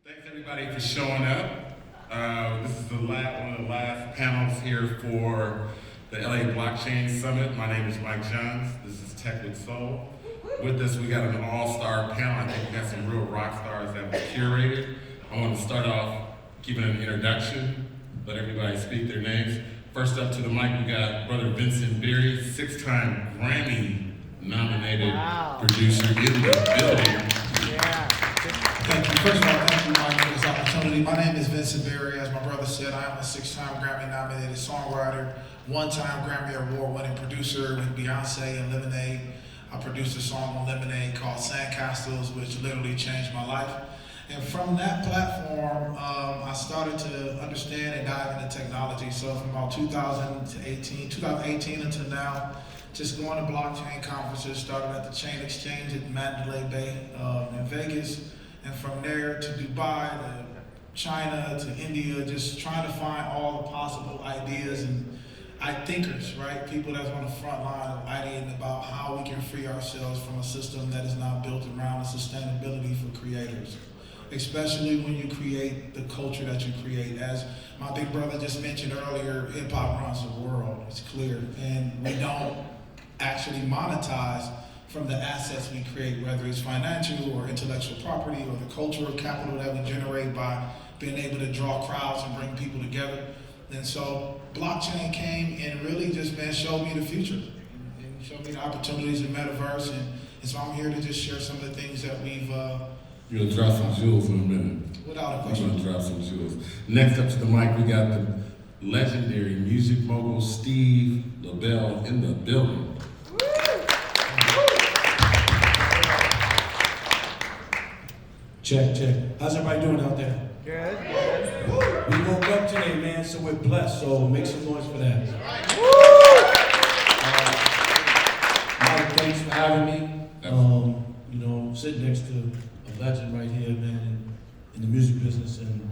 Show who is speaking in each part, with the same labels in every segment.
Speaker 1: Thanks everybody for showing up. This is one of the last panels here for the LA Blockchain Summit. My name is Mike Johns. This is Tech with Soul. With us, we got an all-star panel. I think we got some real rock stars that were curated. I want to start off giving an introduction, let everybody speak their names. First up to the mic, we got brother Vincent Berry, 6-time Grammy nominated producer in the building.
Speaker 2: Thank you. First of all, thank you, Mike, for this opportunity. My name is Vincent Berry. As my brother said, I am a 6-time Grammy nominated songwriter, 1-time Grammy award-winning producer with Beyonce and Lemonade. I produced a song on Lemonade called Sandcastles, which literally changed my life. And from that platform, I started to understand and dive into technology. So from about 2018 until now, just going to blockchain conferences, started at the Chain Exchange at Mandalay Bay in Vegas. And from there to Dubai, to China, to India, just trying to find all the possible ideas and thinkers, right? People that's on the front line of ideating about how we can free ourselves from a system that is not built around the sustainability for creators. Especially when you create the culture that you create. As my big brother just mentioned earlier, hip hop runs the world, it's clear. And we don't actually monetize from the assets we create, whether it's financial or intellectual property or the cultural capital that we generate by being able to draw crowds and bring people together. And so blockchain came and really just, man, showed me the future and showed me the opportunities in Metaverse. And so I'm here to just share some of the things that we've
Speaker 1: You're gonna drop some jewels in a minute.
Speaker 2: Without a
Speaker 1: I'm
Speaker 2: question.
Speaker 1: gonna drop some jewels. Next up to the mic, we got the legendary music mogul, Steve Lobel, in the building.
Speaker 3: Check, check. How's everybody doing out there?
Speaker 4: Good.
Speaker 3: We woke up today, man, so we're blessed, so make some noise for that. Mike, thanks for having me. Sitting next to a legend right here, man, in the music business, and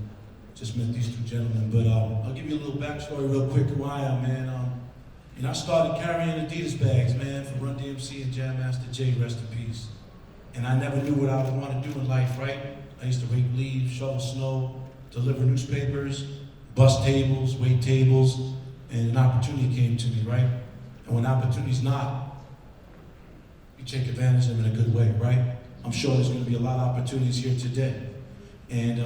Speaker 3: just met these two gentlemen. But I'll give you a little backstory real quick who I am, man. I started carrying Adidas bags, man, for Run DMC and Jam Master Jay, rest in peace. And I never knew what I would want to do in life, right? I used to rake leaves, shovel snow, deliver newspapers, bus tables, wait tables, and an opportunity came to me, right? And when opportunities knock, you take advantage of them in a good way, right? I'm sure there's going to be a lot of opportunities here today. And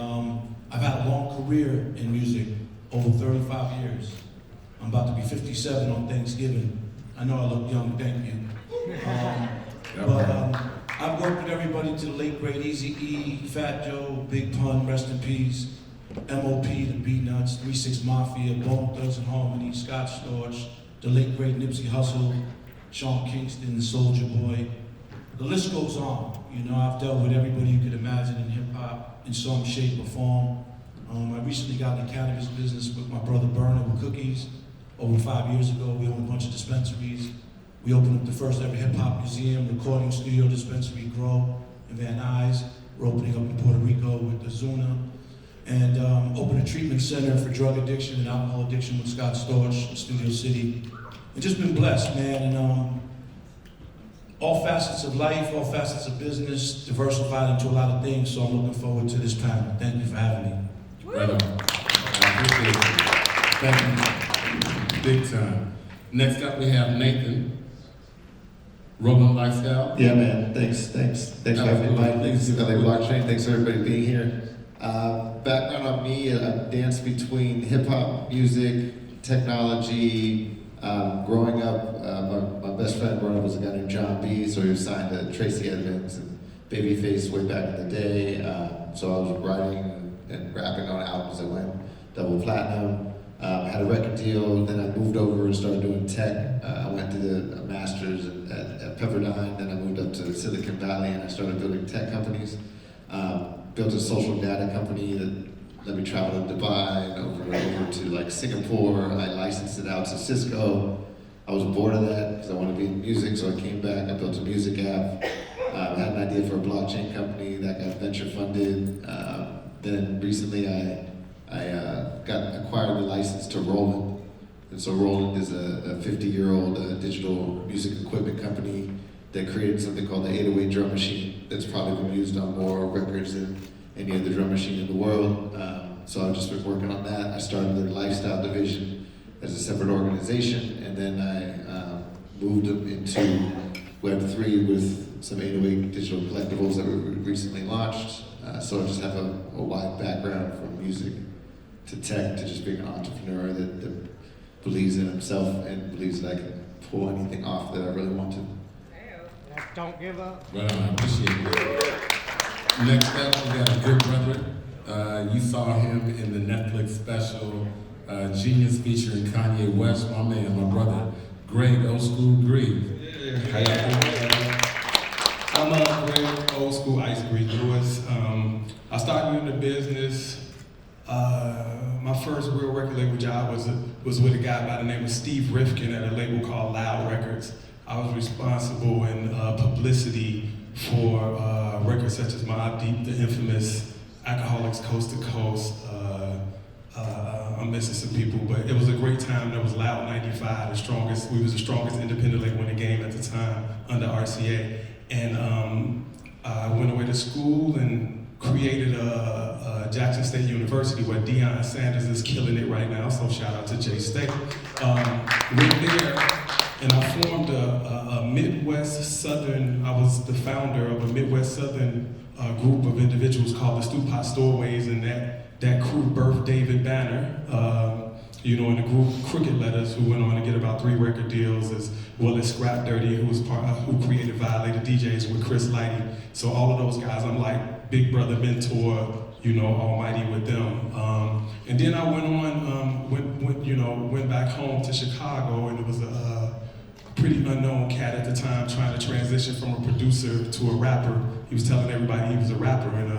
Speaker 3: I've had a long career in music, over 35 years. I'm about to be 57 on Thanksgiving. I know I look young, thank you. I've worked with everybody to the late great Eazy-E, Fat Joe, Big Pun, rest in peace, M.O.P., the Beatnuts, 3-6 Mafia, Bone Thugs and Harmony, Scott Storch, the late great Nipsey Hussle, Sean Kingston, the Soulja Boy. The list goes on. I've dealt with everybody you could imagine in hip hop in some shape or form. I recently got in the cannabis business with my brother Burner with Cookies. Over 5 years ago, we owned a bunch of dispensaries. We opened up the first ever hip hop museum, recording studio, dispensary, Grow, in Van Nuys. We're opening up in Puerto Rico with the Zuna. And opened a treatment center for drug addiction and alcohol addiction with Scott Storch in Studio City. And just been blessed, man. And all facets of life, all facets of business, diversified into a lot of things. So I'm looking forward to this panel. Thank you for having me.
Speaker 1: Right on. I appreciate it. Thank you. Big time. Next up, we have Nathan. Roland Lifestyle.
Speaker 5: Yeah, man. Thanks for having me, Mike. Thanks to LA Blockchain. Thanks for everybody being here. Background on me, I dance between hip hop, music, technology. Growing up, my best friend growing up was a guy named John B. So he was signed to Tracy Edmonds and Babyface way back in the day. So I was writing and rapping on albums that went double platinum. Had a record deal, then I moved over and started doing tech. I went to a master's at Pepperdine, then I moved up to Silicon Valley and I started building tech companies. Built a social data company that let me travel to Dubai and over to Singapore. I licensed it out to Cisco. I was bored of that because I wanted to be in music, so I came back, I built a music app. I had an idea for a blockchain company that got venture funded. Then recently I acquired the license to Roland. And so Roland is a 50-year-old digital music equipment company that created something called the 808 drum machine that's probably been used on more records than any other drum machine in the world. So I've just been working on that. I started their lifestyle division as a separate organization, and then I moved them into Web3 with some 808 digital collectibles that we recently launched. So I just have a wide background from music to tech to just being an entrepreneur that believes in himself and believes that I can pull anything off that I really want to.
Speaker 4: Don't give up.
Speaker 1: Well, I appreciate it. Next up, we got a good brother. You saw him in the Netflix special, Genius featuring Kanye West, my man, my brother, Greg Olskool Ice-Gre.
Speaker 6: How y'all doing? I'm Greg Olskool Ice-Gre. I started in the business. My first real record label job was with a guy by the name of Steve Rifkin at a label called Loud Records. I was responsible in publicity for records such as Mobb Deep, the infamous Alcoholics Coast to Coast. I'm missing some people, but it was a great time. That was Loud 95, we was the strongest independent label in the game at the time under RCA. And I went away to school and created Jackson State University, where Deion Sanders is killing it right now, so shout out to J-State. Went there, and I formed a Midwest Southern, I was the founder of a Midwest Southern group of individuals called the Stew Pot Stowaways, and that crew birthed David Banner, in the group Crooked Letters, who went on to get about 3 record deals, as well as Scrap Dirty, who created Violated DJs with Chris Lighty. So all of those guys, I'm like big brother, mentor, almighty with them. And then I went on, went back home to Chicago, and it was a pretty unknown cat at the time trying to transition from a producer to a rapper. He was telling everybody he was a rapper, and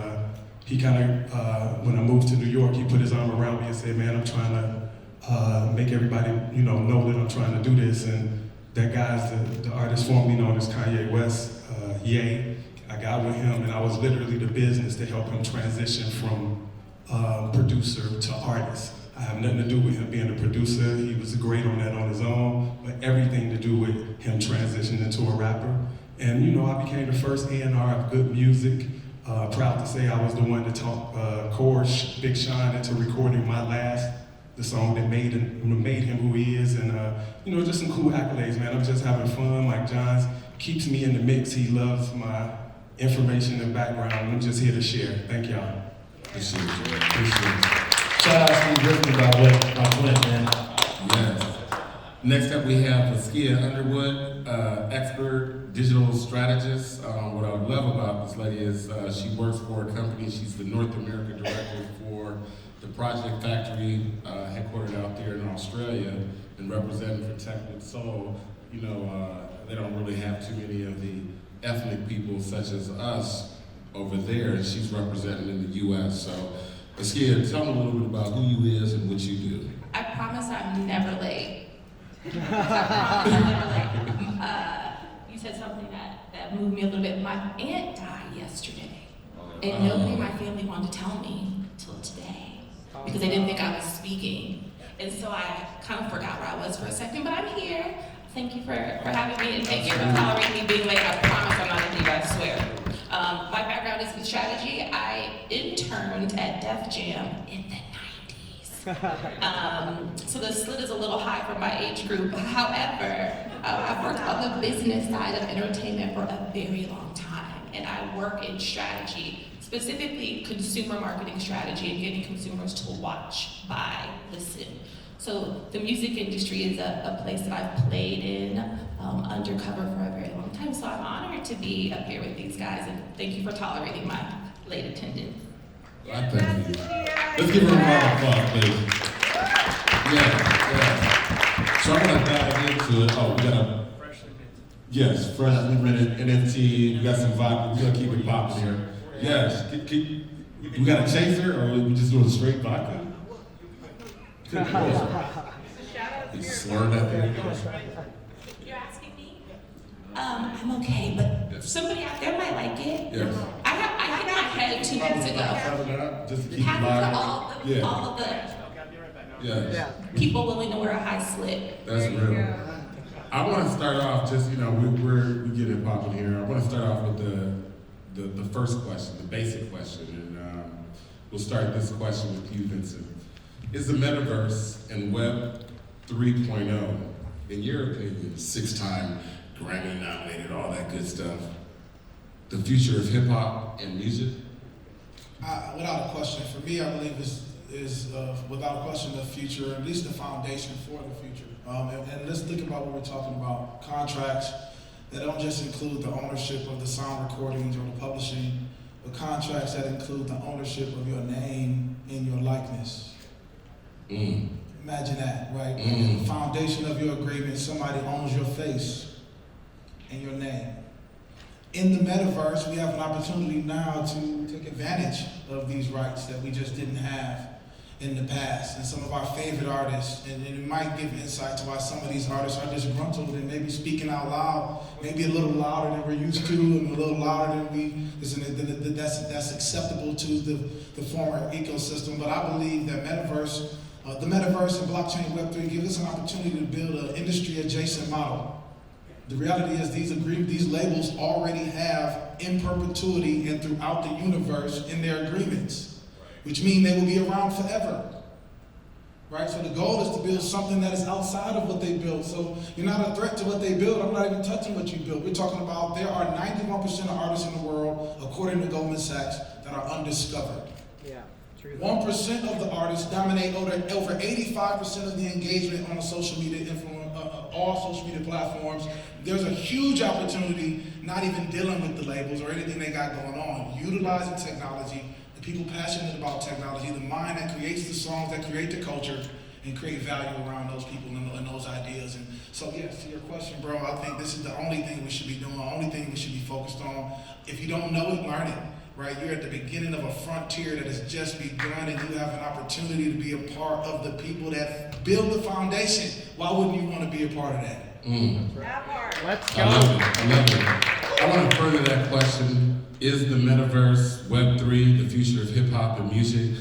Speaker 6: he kind of, when I moved to New York, he put his arm around me and said, man, I'm trying to make everybody, know that I'm trying to do this. And that guy's the artist formerly known as Kanye West, Ye. I got with him, and I was literally the business to help him transition from producer to artist. I have nothing to do with him being a producer. He was great on that on his own, but everything to do with him transitioning into a rapper. And I became the first A&R of good music. Proud to say I was the one to talk Big Sean into recording the song that made him who he is, and just some cool accolades, man. I'm just having fun. Mike Johns keeps me in the mix. He loves my information and background. I'm just here to share. Thank y'all.
Speaker 1: Appreciate it.
Speaker 3: Shout out to Steve Rifkin, my friend, man.
Speaker 1: Yes. Next up, we have Askia Underwood, expert digital strategist. What I love about this lady is she works for a company. She's the North America director for the Project Factory, headquartered out there in Australia, and representing for Tech with Soul. They don't really have too many of the ethnic people such as us over there, and she's representing in the U.S. So, Askia, tell me a little bit about who you is and what you do.
Speaker 7: I promise I'm never late. I promise I'm never late. You said something that moved me a little bit. My aunt died yesterday, and nobody in my family wanted to tell me till today because they didn't think I was speaking. And so I kind of forgot where I was for a second, but I'm here. Thank you for having me, and thank you for tolerating me being late. I promise I'm not gonna leave, I swear. My background is in strategy. I interned at Def Jam in the 90s. So the slit is a little high for my age group. However, I've worked on the business side of entertainment for a very long time, and I work in strategy, specifically consumer marketing strategy and getting consumers to watch, buy, listen. So the music industry is a place that I've played in undercover for a very long time. So I'm honored to be up here with these guys, and thank you for tolerating my late attendance.
Speaker 1: I thank you. Let's give her a round of applause, please. Yeah. So I'm gonna dive into it. Oh, we got a yes, freshly rented NFT. We got some vibe. We're gonna keep it popping here. Yes. We got a chaser, or we just doing straight vodka? You slurred that there.
Speaker 7: You're asking me? I'm okay, but somebody out there might like it.
Speaker 1: Yes.
Speaker 7: I hit my head 2 weeks ago.
Speaker 1: Cover that up, just to keep it
Speaker 7: Happened to
Speaker 1: live.
Speaker 7: all of the
Speaker 1: Yes.
Speaker 7: people willing to wear a high slit.
Speaker 1: That's real. I want to start off just, we get it popping here. I want to start off with the first question, the basic question, and we'll start this question with you, Vincent. Is the Metaverse and Web 3.0, in your opinion, 6-time Grammy nominated, all that good stuff, the future of hip hop and music?
Speaker 2: Without a question, for me, I believe is without a question the future, at least the foundation for the future. And let's think about what we're talking about: contracts that don't just include the ownership of the sound recordings or the publishing, but contracts that include the ownership of your name and your likeness. Imagine that, right? The foundation of your agreement, somebody owns your face and your name. In the metaverse, we have an opportunity now to take advantage of these rights that we just didn't have in the past. And some of our favorite artists, and it might give insight to why some of these artists are disgruntled and maybe speaking out loud, maybe a little louder than we're used to, and a little louder than that's acceptable to the former ecosystem. But I believe that the metaverse and blockchain Web3 give us an opportunity to build an industry adjacent model. The reality is these labels already have in perpetuity and throughout the universe in their agreements, which mean they will be around forever, right? So the goal is to build something that is outside of what they built. So you're not a threat to what they build. I'm not even touching what you built. We're talking about there are 91% of artists in the world, according to Goldman Sachs, that are undiscovered.
Speaker 4: Yeah, true.
Speaker 2: 1% of the artists dominate over 85% of the engagement on the social media all social media platforms. There's a huge opportunity, not even dealing with the labels or anything they got going on, utilizing technology, the people passionate about technology, the mind that creates the songs, that create the culture, and create value around those people and those ideas. And so yes, to your question, bro, I think this is the only thing we should be doing, the only thing we should be focused on. If you don't know it, learn it. Right, you're at the beginning of a frontier that has just begun, and you have an opportunity to be a part of the people that build the foundation. Why wouldn't you want to be a part of that?
Speaker 4: That part. Let's go.
Speaker 1: I love it. I want to further that question. Is the Metaverse, Web3, the future of hip hop and music?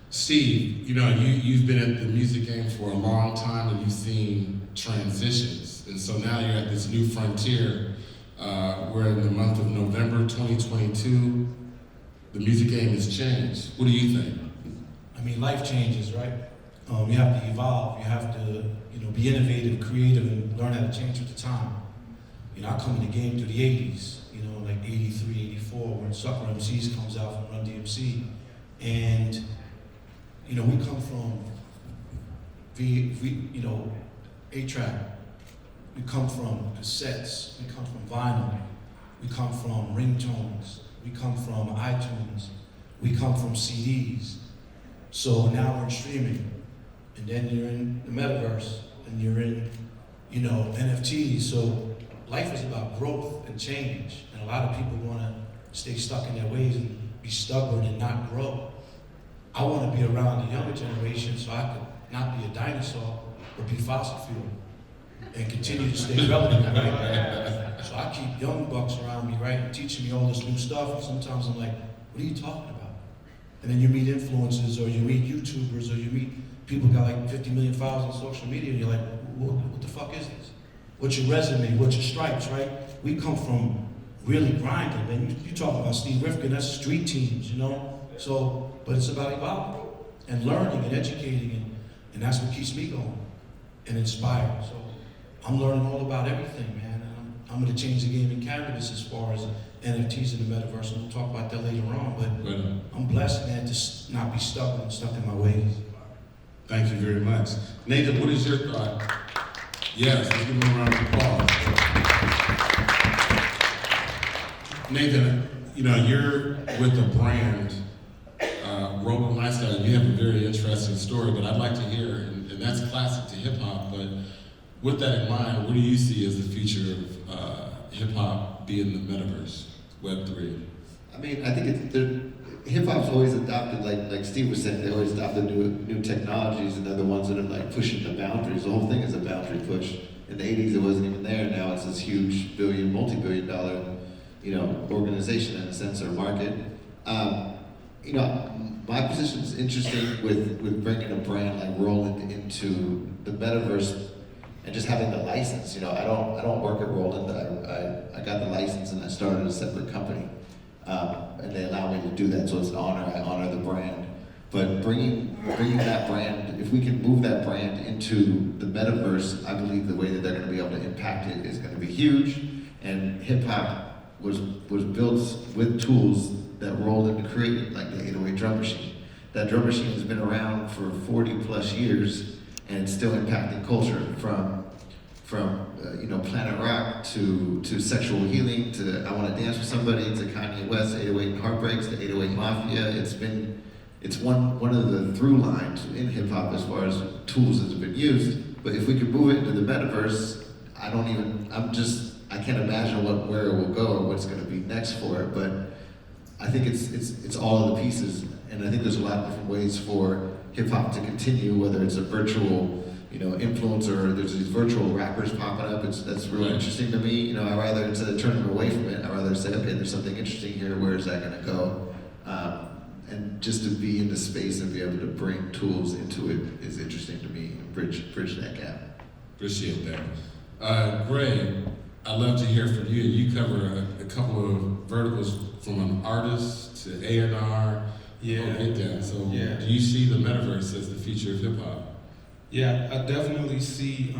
Speaker 1: Steve, you've been at the music game for a long time, and you've seen transitions. And so now you're at this new frontier. We're in the month of November 2022. The music game has changed. What do you think?
Speaker 3: I mean, life changes, right? You have to evolve. You have to, be innovative, creative, and learn how to change with the time. I come in the game through the 80s, like 83, 84, when Sucker MCs comes out from Run DMC. And, we come from, 8-track. We come from cassettes. We come from vinyl. We come from ringtones. We come from iTunes. We come from CDs. So now we're in streaming. And then you're in the metaverse. And you're in, NFTs. So life is about growth and change. And a lot of people want to stay stuck in their ways and be stubborn and not grow. I want to be around the younger generation so I could not be a dinosaur, but be fossil fuel. And continue to stay relevant, right? So I keep young bucks around me, right, and teaching me all this new stuff. And sometimes I'm like, what are you talking about? And then you meet influencers, or you meet YouTubers, or you meet people who got like 50 million followers on social media, and you're like, what the fuck is this? What's your resume? What's your stripes, right? We come from really grinding, man. You talk about Steve Rifkin, that's street teams, So, but it's about evolving and learning and educating, and that's what keeps me going and inspired. So I'm learning all about everything, man. And I'm going to change the game in cannabis as far as NFTs in the metaverse, and we'll talk about that later on. But I'm blessed, man, to not be stubborn and stuck in my ways.
Speaker 1: Thank you very much. Nathan, what is your thought? Yes, let's give him a round of applause. Nathan, you're with a brand, Lobel Lifestyle. You have a very interesting story, but I'd like to hear, and that's classic to hip hop, but with that in mind, what do you see as the future of hip hop being the metaverse, Web3?
Speaker 5: I mean, I think hip hop's always adopted, like Steve was saying, they always adopted new technologies, and they're the ones that are like pushing the boundaries. The whole thing is a boundary push. In the 80s, it wasn't even there. Now it's this huge multi-billion dollar, organization in a sense, or market. My position is interesting with bringing a brand like Roland into the metaverse and just having the license. I don't work at Roland. I got the license and I started a separate company. and they allow me to do that, so it's an honor. I honor the brand. But bringing that brand, if we can move that brand into the metaverse, I believe the way that they're going to be able to impact it is going to be huge. And hip hop was built with tools that rolled into creating, like the 808 drum machine. That drum machine has been around for 40 plus years, and it's still impacting culture from Planet Rock to sexual healing to I Want to Dance with Somebody to Kanye West, 808 and Heartbreaks to 808 Mafia. It's one of the through lines in hip hop as far as tools that have been used. But if we could move it into the metaverse, I can't imagine where it will go or what's going to be next for it. But I think it's all of the pieces, and I think there's a lot of different ways for hip hop to continue, whether it's a virtual influencer, there's these virtual rappers popping up. That's really interesting to me. I rather, instead of turning away from it, I rather say, okay, there's something interesting here. Where is that going to go? And just to be in the space and be able to bring tools into it is interesting to me. Bridge that gap.
Speaker 1: Appreciate that. Gray, I'd love to hear from you. You cover a couple of verticals from an artist to A&R.
Speaker 6: Yeah.
Speaker 1: Get that. So
Speaker 6: Yeah.
Speaker 1: do you see the metaverse as the future of hip hop?
Speaker 6: Yeah, I definitely see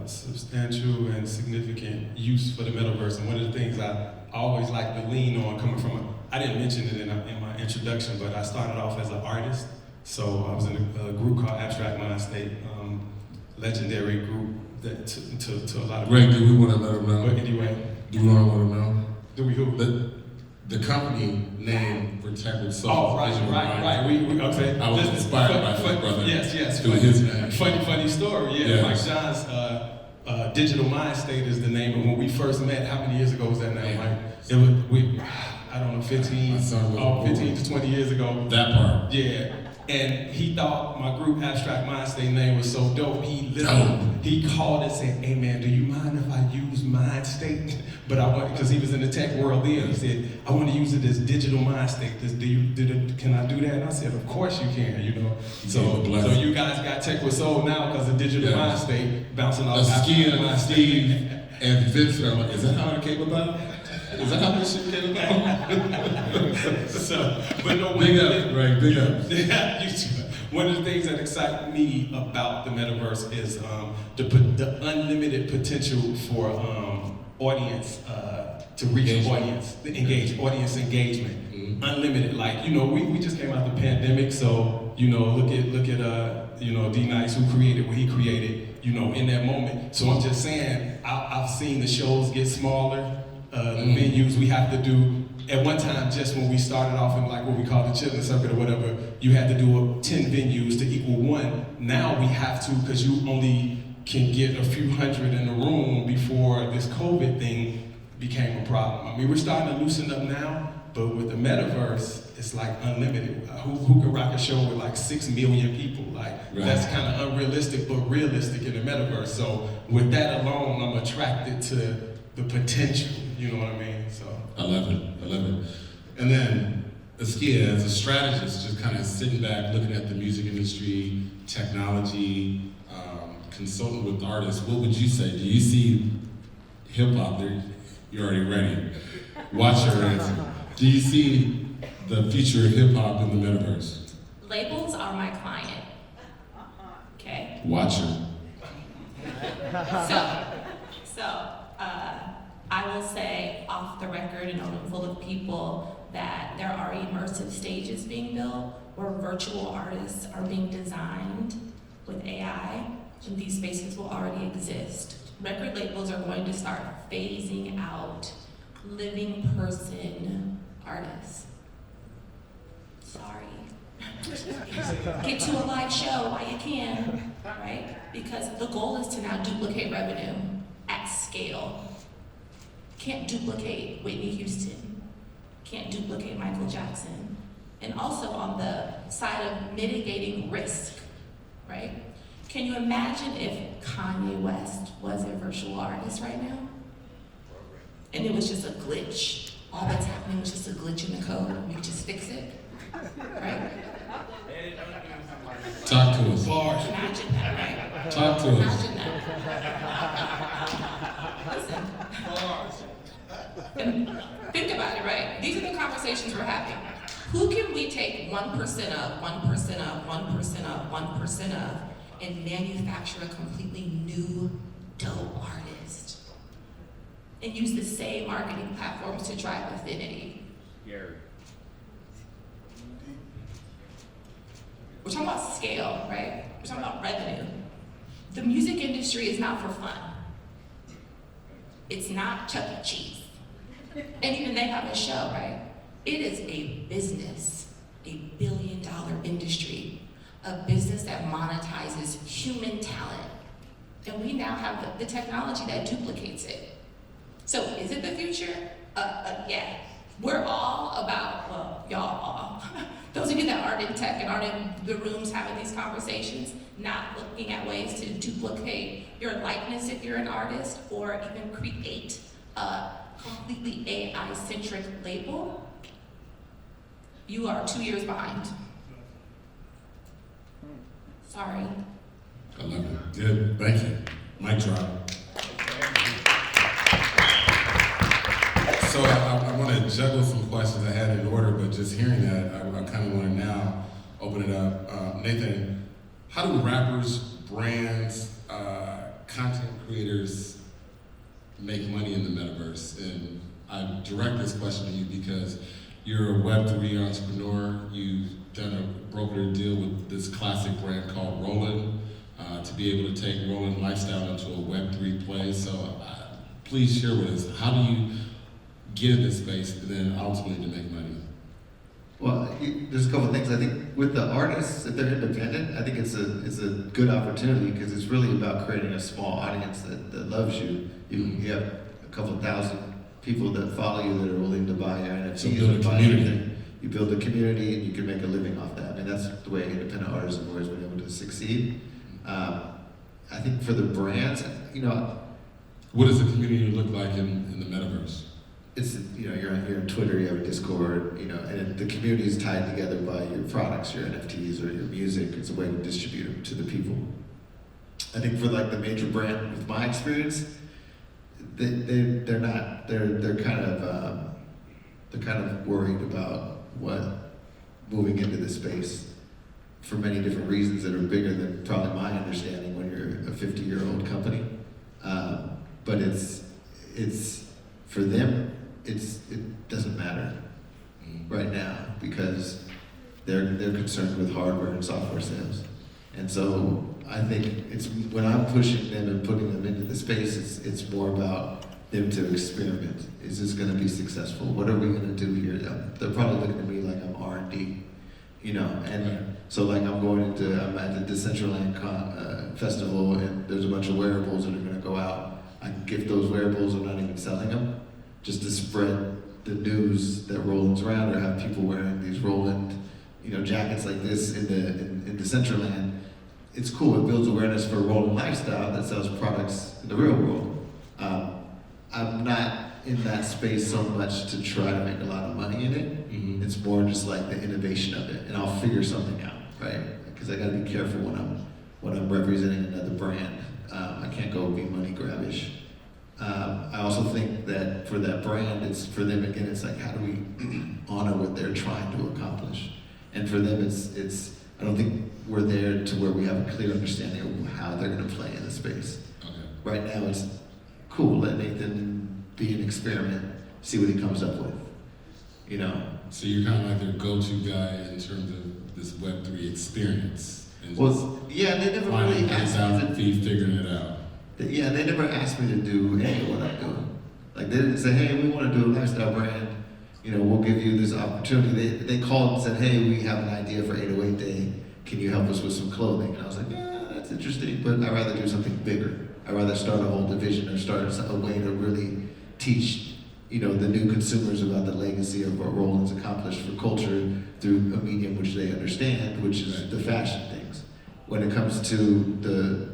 Speaker 6: substantial and significant use for the metaverse. And one of the things I always like to lean on, coming from I didn't mention it in my introduction, but I started off as an artist. So I was in a group called Abstract Mind State, legendary group that to a lot of
Speaker 1: Greg, do we want to let them know?
Speaker 6: But anyway.
Speaker 1: Do we want to let them know?
Speaker 6: Do we who?
Speaker 1: The company name Protect with Soul.
Speaker 6: Oh, right. We okay.
Speaker 1: I was inspired by his brother.
Speaker 6: Yes.
Speaker 1: Through his name.
Speaker 6: Funny story. Yeah,
Speaker 1: Yes.
Speaker 6: Mike John's Digital Mind State is the name. And when we first met, how many years ago was that now, Mike? It was I don't know, 15 to 20 years ago.
Speaker 1: That part.
Speaker 6: Yeah. And he thought my group Abstract Mind State name was so dope. He called and said, "Hey man, do you mind if I use Mind State?" But I want, because he was in the tech world then. He said, "I want to use it as Digital Mind State. Can I do that?" And I said, "Of course you can." So you guys got Tech with Soul now because of Digital Mind State bouncing off
Speaker 1: Askia
Speaker 6: Mind
Speaker 1: and Steve and Vincent are like, is that how it came about? Is that how this shit came about? Big up, Greg, big up.
Speaker 6: Yeah, you too. One of the things that excite me about the metaverse is the unlimited potential for audience to reach audience, audience engagement. Mm-hmm. Unlimited, we just came out the pandemic, so look at D-Nice, who created what he created, in that moment. So I'm just saying, I've seen the shows get smaller. The venues we have to do, at one time, just when we started off in what we call the children's circuit or whatever, you had to do 10 venues to equal one. Now we have to, because you only can get a few hundred in a room before this COVID thing became a problem. I mean, we're starting to loosen up now, but with the metaverse, it's unlimited. Who can rock a show with 6 million people? That's kind of unrealistic, but realistic in the metaverse. So with that alone, I'm attracted to the potential, you know what I mean? So
Speaker 1: I love it. And then Askia, as a strategist, just kind of sitting back, looking at the music industry, technology, consulting with artists, what would you say? Do you see hip hop? You're already ready. Watch your answer. Do you see the future of hip hop in the metaverse?
Speaker 7: Labels are my client. Okay.
Speaker 1: Watch her.
Speaker 7: So, I will say off the record in a room full of people that there are immersive stages being built where virtual artists are being designed with AI, and these spaces will already exist. Record labels are going to start phasing out living person artists. Sorry. Get to a live show while you can, right? Because the goal is to now duplicate revenue at scale. Can't duplicate Whitney Houston. Can't duplicate Michael Jackson. And also on the side of mitigating risk, right? Can you imagine if Kanye West was a virtual artist right now? And it was just a glitch. All that's happening was just a glitch in the code. We could just fix it, right?
Speaker 1: Talk to us.
Speaker 7: Imagine that, right?
Speaker 1: Talk to us.
Speaker 7: Imagine that. Listen. And think about it. conversations we're having. Who can we take 1% of, 1% of, 1% of, 1% of, and manufacture a completely new, dope artist? And use the same marketing platforms to drive affinity. We're talking about scale, right? We're talking about revenue. The music industry is not for fun. It's not Chuck E. Cheese. And even they have a show, right? It is a business, a billion-dollar industry, a business that monetizes human talent. And we now have the technology that duplicates it. So is it the future? Yeah. We're all about, well, y'all all. Those of you that aren't in tech and aren't in the rooms having these conversations, not looking at ways to duplicate your likeness if you're an artist, or even create a completely AI-centric label, you are 2 years behind. Sorry.
Speaker 1: I love it. Good. Thank you. Mic drop. So I want to juggle some questions I had in order, but just hearing that, I kind of want to now open it up. Nathan, how do rappers, brands, content creators make money in the metaverse? And I direct this question to you because you're a Web3 entrepreneur. You've done a brokered deal with this classic brand called Roland to be able to take Roland Lifestyle into a Web3 play. So please share with us, how do you get in this space and then ultimately to make money?
Speaker 5: Well, there's a couple of things. I think with the artists, if they're independent, I think it's a good opportunity because it's really about creating a small audience that loves you. You have a couple of thousand people that follow you that are willing to buy your NFTs.
Speaker 1: So build a community.
Speaker 5: You build a community and you can make a living off that. I mean, that's the way independent artists have always been able to succeed. I think for the brands,
Speaker 1: what does the community look like in the metaverse?
Speaker 5: it's, you're on Twitter, you have a Discord, and the community is tied together by your products, your NFTs or your music. It's a way to distribute them to the people. I think for like the major brand, with my experience, they're kind of worried about moving into this space for many different reasons that are bigger than probably my understanding when you're a 50-year-old company. But it's for them, it doesn't matter right now because they're concerned with hardware and software sales. And so I think it's when I'm pushing them and putting them into the space, it's more about them to experiment. Is this going to be successful? What are we going to do here? They're probably looking at me like I'm R&D, and so like I'm at the Decentraland festival and there's a bunch of wearables that are going to go out. I can gift those wearables. I'm not even selling them, just to spread the news that Roland's around, or have people wearing these Roland, jackets like this in Decentraland. It's cool. It builds awareness for Roland Lifestyle that sells products in the real world. I'm not in that space so much to try to make a lot of money in it. Mm-hmm. It's more just like the innovation of it, and I'll figure something out, right? Because I got to be careful when I'm representing another brand. I can't go be money grabbish. I also think that for that brand, it's for them again. It's like, how do we honor what they're trying to accomplish? And for them, it's. I don't think we're there to where we have a clear understanding of how they're going to play in the space. Okay. Right now, it's cool. Let Nathan be an experiment, see what he comes up with.
Speaker 1: So you're kind of like their go-to guy in terms of this Web3 experience. And
Speaker 5: yeah, they never really asked me to
Speaker 1: figuring it out.
Speaker 5: Yeah, they never asked me to do any of what I'm doing. Like they didn't say, "Hey, we want to do a lifestyle brand. We'll give you this opportunity." They called and said, "Hey, we have an idea for 808 Day. Can you help us with some clothing?" And I was like, "Yeah, that's interesting, but I'd rather do something bigger. I'd rather start a whole division or start a way to really teach, the new consumers about the legacy of what Roland's accomplished for culture through a medium which they understand, which is the fashion things. When it comes to the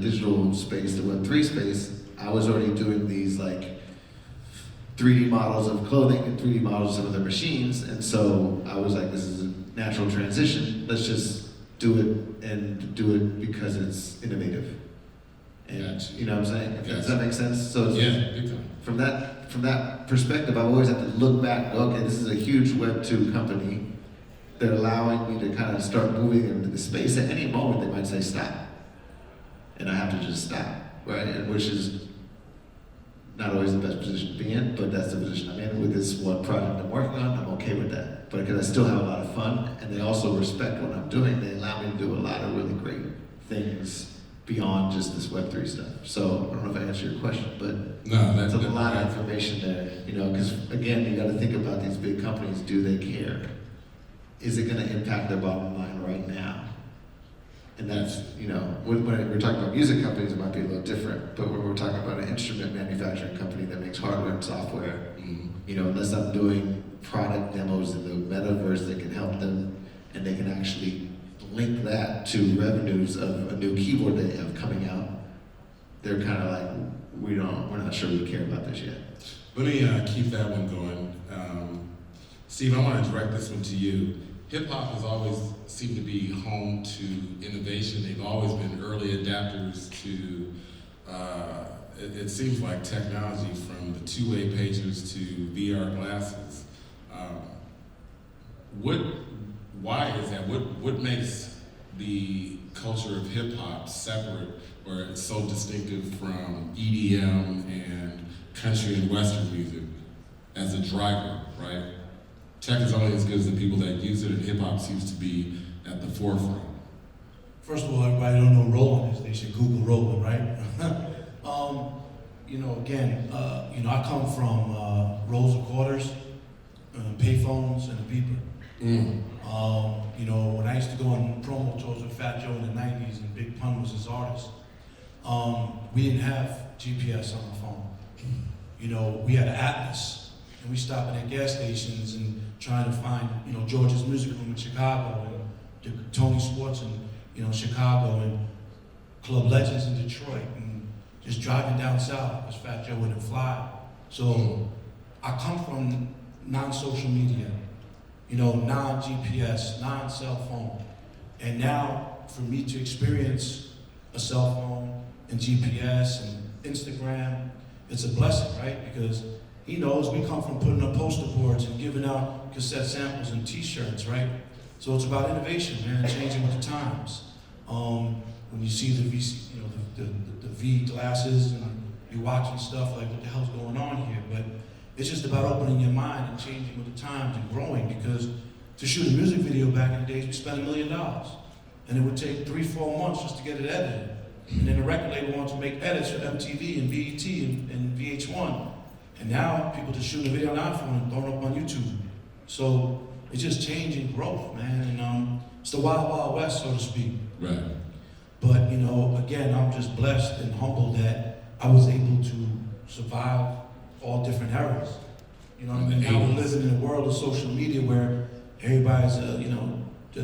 Speaker 5: digital space, the Web3 space, I was already doing these like 3D models of clothing and 3D models of other machines, and so I was like, this is a natural transition. Let's just do it and do it because it's innovative. And
Speaker 1: gotcha.
Speaker 5: you know what I'm saying?
Speaker 1: Gotcha.
Speaker 5: Does that make sense? So it's
Speaker 1: yeah, big time.
Speaker 5: from that perspective, I've always had to look back and go, okay, this is a huge Web 2 company. They're allowing me to kind of start moving into the space. At any moment, they might say stop. And I have to just stop, right? And which is not always the best position to be in, but that's the position I'm in with this one project I'm working on. I'm okay with that. But because I still have a lot of fun, and they also respect what I'm doing, they allow me to do a lot of really great things beyond just this Web3 stuff. So I don't know if I answered your question, but
Speaker 1: No,
Speaker 5: that's a lot of information there, because again, you got to think about these big companies. Do they care? Is it going to impact their bottom line right now? And that's, when we're talking about music companies, it might be a little different. But when we're talking about an instrument manufacturing company that makes hardware and software, unless I'm doing product demos in the Metaverse that can help them, and they can actually link that to revenues of a new keyboard they have coming out, they're kind of like, we're not sure we care about this yet.
Speaker 1: Let me keep that one going. Steve, I want to direct this one to you. Hip hop has always seemed to be home to innovation. They've always been early adapters to, it seems like technology, from the two-way pagers to VR glasses. Why is that? What makes the culture of hip hop separate, or it's so distinctive from EDM and country and Western music as a driver, right? Tech is only as good as the people that use it, and hip hop seems to be at the forefront.
Speaker 3: First of all, everybody don't know Roland is. They should Google Roland, right? I come from rolls of quarters, payphones, and a beeper. When I used to go on promo tours with Fat Joe in the 90s and Big Pun was his artist, we didn't have GPS on our phone. We had an Atlas, and we stopping at gas stations and trying to find, George's Music Room in Chicago, and Tony Sports in Chicago, and Club Legends in Detroit, and just driving down south because Fat Joe wouldn't fly. So I come from non-social media, non-GPS, non-cell phone. And now for me to experience a cell phone and GPS and Instagram, it's a blessing, right? Because he knows we come from putting up poster boards and giving out cassette samples and t-shirts, right? So it's about innovation, man, changing with the times. When you see the V glasses and you're watching stuff like, what the hell's going on here? But it's just about opening your mind and changing with the times and growing, because to shoot a music video back in the days, we spent $1 million. And it would take 3-4 months just to get it edited. And then the record label wanted to make edits for MTV and BET and VH1. And now people just shoot a video on iPhone and throw it up on YouTube. So it's just changing growth, man. And it's the wild, wild west, so to speak.
Speaker 1: Right.
Speaker 3: But, again, I'm just blessed and humbled that I was able to survive all different eras. Now we're living in a world of social media where everybody's a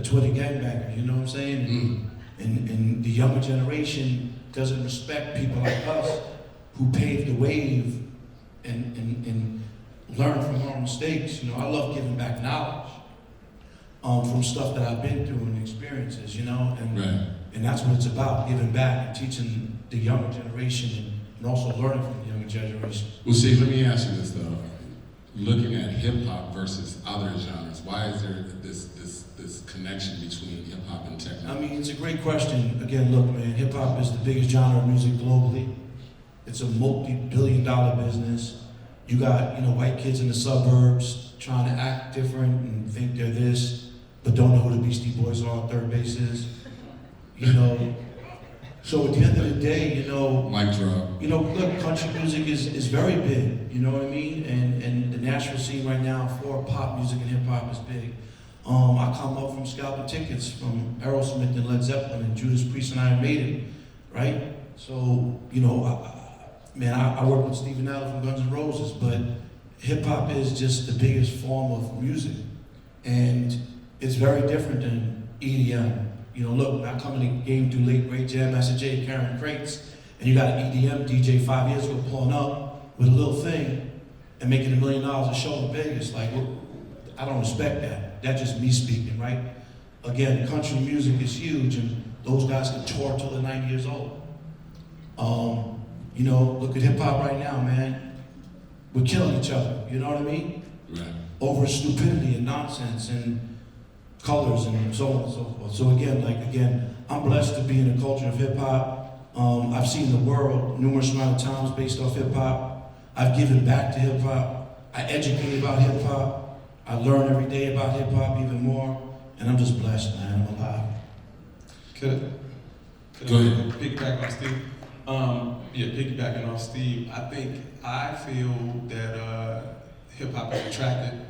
Speaker 3: Twitter gangbanger, you know what I'm saying? And the younger generation doesn't respect people like us who paved the wave and learn from our mistakes. I love giving back knowledge from stuff that I've been through and experiences, and that's what it's about, giving back and teaching the younger generation and also learning from the younger generation.
Speaker 1: Well, see, let me ask you this though. Looking at hip hop versus other genres, why is there this connection between hip hop and technology?
Speaker 3: It's a great question. Again, look, man, hip hop is the biggest genre of music globally. It's a multi-billion-dollar business. You got, white kids in the suburbs trying to act different and think they're this, but don't know who the Beastie Boys are, third bases. So at the end of the day,
Speaker 1: Mic drop.
Speaker 3: Look, country music is very big, you know what I mean? And the national scene right now for pop music and hip hop is big. I come up from scalping tickets from Aerosmith and Led Zeppelin and Judas Priest and Iron Maiden, right? So, I work with Stephen Adler from Guns N' Roses, but hip hop is just the biggest form of music. And it's very different than EDM. Look, when I come in the game, do late great Jam Master Jay carrying crates, and you got an EDM DJ 5 years ago pulling up with a little thing and making $1 million a show in Vegas. Like, I don't respect that. That's just me speaking, right? Again, country music is huge, and those guys can tour till they're 90 years old. Look at hip hop right now, man. we're killing each other, you know what I mean?
Speaker 1: Right.
Speaker 3: Over stupidity and nonsense and colors and so on and so forth. So again, I'm blessed to be in the culture of hip hop. I've seen the world numerous amount of times based off hip hop. I've given back to hip hop. I educate about hip hop. I learn every day about hip hop even more. And I'm just blessed, man. I'm alive.
Speaker 6: Could
Speaker 1: Go ahead.
Speaker 6: Piggyback on Steve? Piggybacking off Steve, I feel that hip hop is attracted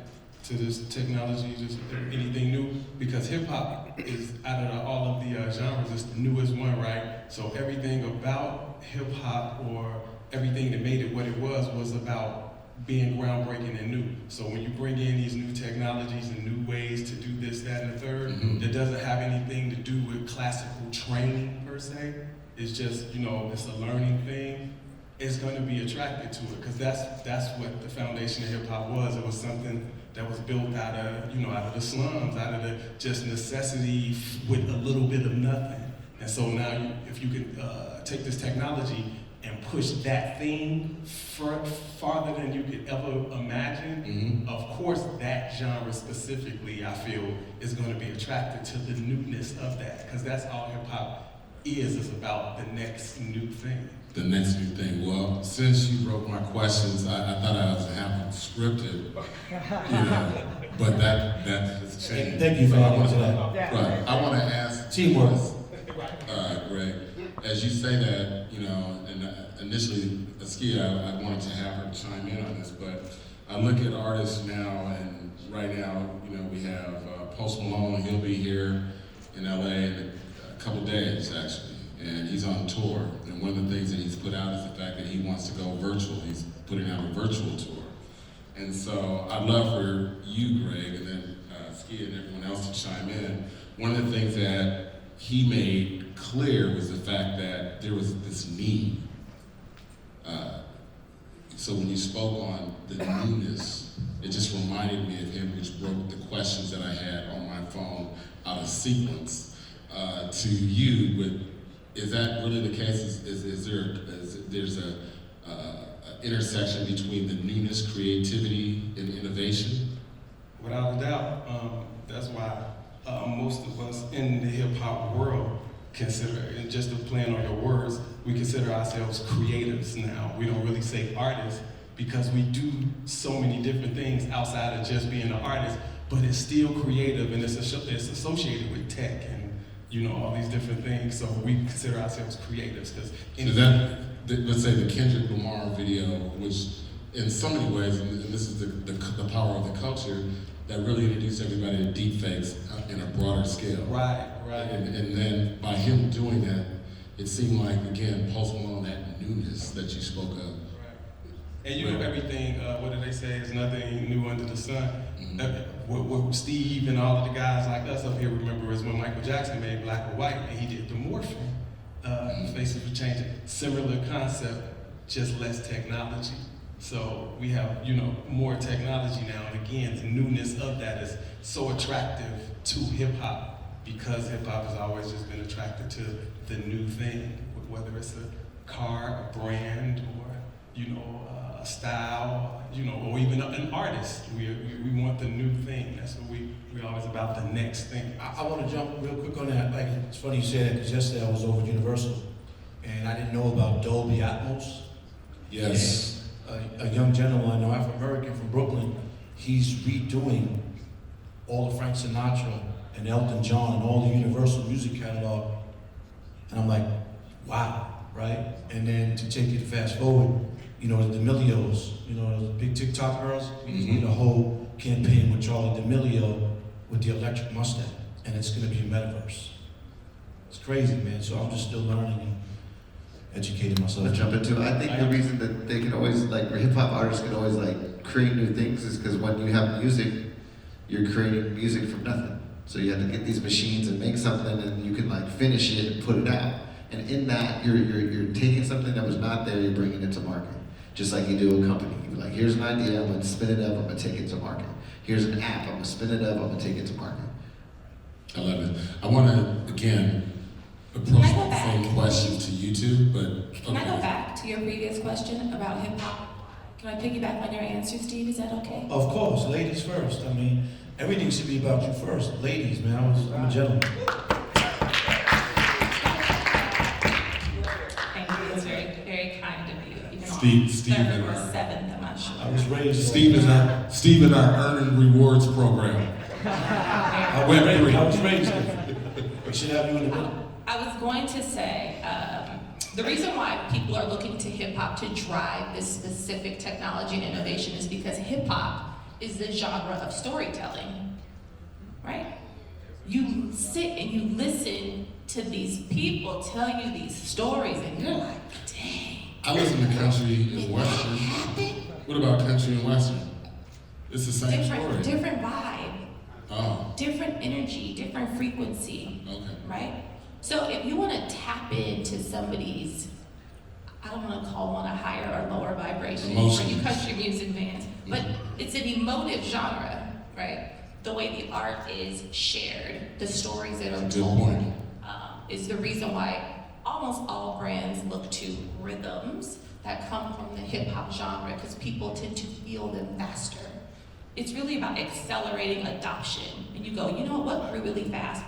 Speaker 6: to this technology, just anything new, because hip hop is, out of all of the genres, it's the newest one, right? So everything about hip hop, or everything that made it what it was about being groundbreaking and new. So when you bring in these new technologies and new ways to do this, that, and the third, that doesn't have anything to do with classical training per se, it's just, it's a learning thing, it's going to be attracted to it, because that's what the foundation of hip hop was. It was something that was built out of the slums, out of the just necessity with a little bit of nothing. And so now, if you can take this technology and push that thing farther than you could ever imagine, of course that genre specifically, I feel, is going to be attracted to the newness of that, because that's all hip hop is about, the next new thing.
Speaker 1: The next new thing. Well, since you broke my questions, I thought I was having them scripted, but that has changed.
Speaker 3: Thank you for
Speaker 1: I
Speaker 3: adding to that.
Speaker 1: Right. I want to ask
Speaker 3: Teamwork.
Speaker 1: Greg, as you say that, and initially, Askia, I wanted to have her chime in on this, but I look at artists now, and right now, we have Post Malone. He'll be here in LA in a couple days, actually, and he's on tour. And one of the things that he's put out is the fact that he wants to go virtual. He's putting out a virtual tour. And so I'd love for you, Greg, and then Askia and everyone else to chime in. One of the things that he made clear was the fact that there was this need. So when you spoke on the newness, it just reminded me of him, which broke the questions that I had on my phone out of sequence to you. But is that really the case? There's a intersection between the newness, creativity, and innovation?
Speaker 6: Without a doubt, that's why most of us in the hip hop world consider, and just to plan on your words, we consider ourselves creatives now. We don't really say artists, because we do so many different things outside of just being an artist, but it's still creative, and it's associated with tech and all these different things. So we consider ourselves creatives, because
Speaker 1: let's say the Kendrick Lamar video, which in so many ways, and this is the power of the culture, that really introduced everybody to deepfakes in a broader scale.
Speaker 6: Right.
Speaker 1: And then by him doing that, it seemed like, again, Post Malone, that newness that you spoke of.
Speaker 6: Right. And everything, what do they say, is nothing new under the sun. What Steve and all of the guys like us up here remember is when Michael Jackson made Black or White, and he did the morphing. Faces were changing. Similar concept, just less technology. So we have, more technology now, and again, the newness of that is so attractive to hip hop, because hip hop has always just been attracted to the new thing, whether it's a car, a brand, or a style, or even an artist. We want the new thing. That's what we're always about, the next thing.
Speaker 3: I want to jump real quick on that. Like, it's funny you say that, because yesterday I was over at Universal, and I didn't know about Dolby Atmos.
Speaker 1: Yes.
Speaker 3: And a young gentleman I know, Afro-American from Brooklyn, he's redoing all of Frank Sinatra and Elton John and all the Universal music catalog. And I'm like, wow, right? And then to take it fast forward, the D'Amelios, those big TikTok girls, he did a whole campaign with Charlie D'Amelio with the electric Mustang, and it's gonna be a metaverse. It's crazy, man. So I'm just still learning and educating myself.
Speaker 5: I'll jump into it. I think the reason that they can always, hip hop artists can always create new things is because when you have music, you're creating music from nothing. So you have to get these machines and make something, and you can finish it and put it out. And in that, you're taking something that was not there, you're bringing it to market. Just like you do a company. You're like, here's an idea, I'm gonna spin it up, I'm gonna take it to market. Here's an app, I'm gonna spin it up, I'm gonna take it to market.
Speaker 1: I love it. I want to, again, approach the same question to you two, but...
Speaker 7: Can I go back to your previous question about hip hop? Can I piggyback on your answer, Steve? Is that okay?
Speaker 3: Of course, ladies first. I mean, everything should be about you first. Ladies, man, I'm a gentleman.
Speaker 7: Thank you. It's very, very kind of you. Even
Speaker 1: Steve
Speaker 7: third
Speaker 1: and
Speaker 7: or
Speaker 1: I.
Speaker 7: seventh, I'm not sure.
Speaker 3: I was raised.
Speaker 1: Steve and our earning rewards program.
Speaker 3: I was raised different. We should have you in the middle.
Speaker 7: I was going to say, the reason why people are looking to hip hop to drive this specific technology and innovation is because hip hop is the genre of storytelling, right? You sit and you listen to these people tell you these stories, and you're like, dang.
Speaker 1: I listen to country and western. What about country and western? It's the same story.
Speaker 7: Different vibe,
Speaker 1: Oh,
Speaker 7: different energy, different frequency.
Speaker 1: okay.
Speaker 7: Right? So if you want to tap into somebody's, I don't want to call one a higher or lower vibration for you country music fans, but it's an emotive genre, right? The way the art is shared, the stories that are
Speaker 1: Good
Speaker 7: told,
Speaker 1: point.
Speaker 7: is the reason why almost all brands look to rhythms that come from the hip hop genre, because people tend to feel them faster. It's really about accelerating adoption. And you go, you know what grew really fast?